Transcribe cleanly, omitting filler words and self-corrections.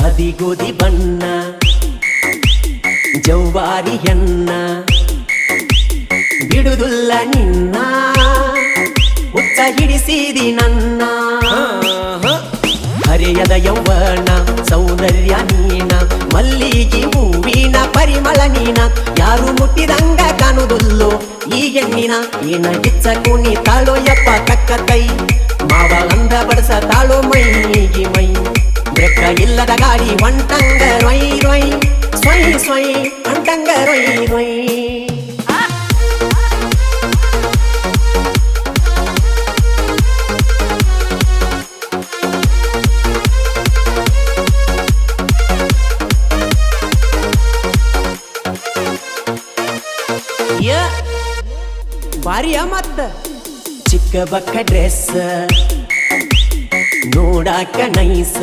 ಅದಿಗೋದಿ ಬಣ್ಣ ಜೌವಾರಿ ಹೆಣ್ಣ ಬಿಡುದುಲ್ಲ ನಿನ್ನ ಹುಚ್ಚ ಹಿಡಿಸಿದಿ ನನ್ನ ಹರೆಯದ ಯೌವನ ಸೌಂದರ್ಯ ನೀನ ಮಲ್ಲಿಗೆ ಹೂವಿನ ಪರಿಮಳ ನೀನ ಯಾರು ಮುಟ್ಟಿದಂಗ ಕಾಣುವುದಿಲ್ಲೋ ಈ ಹೆಣ್ಣಿನ ಏನ ಗಿಚ್ಚ ಕುಣಿ ತಾಳೋ ಯಪ್ಪ ಕಕ್ಕ ಕೈ ಮಾವ ಅಂದ ಬಡಸ ತಾಳೋ ಮೈಗೆ ಮೈ ಬ್ರೆಕ್ಕ ಇಲ್ಲದ ಗಾಡಿ ಹೊಂಟಂಗ ರೊಯ್ ರೊಯ್ ಸ್ವಯ್ ಸ್ವಯ್ ಹೊಂಟಂಗ ರೊಯ್ ರೊಯ್ ಬಾರಿಯ ಮತ್ತ ಚಿಕ್ಕ ಬಕ್ಕ ಡ್ರೆಸ್ ನೋಡಾಕ ನೈಸ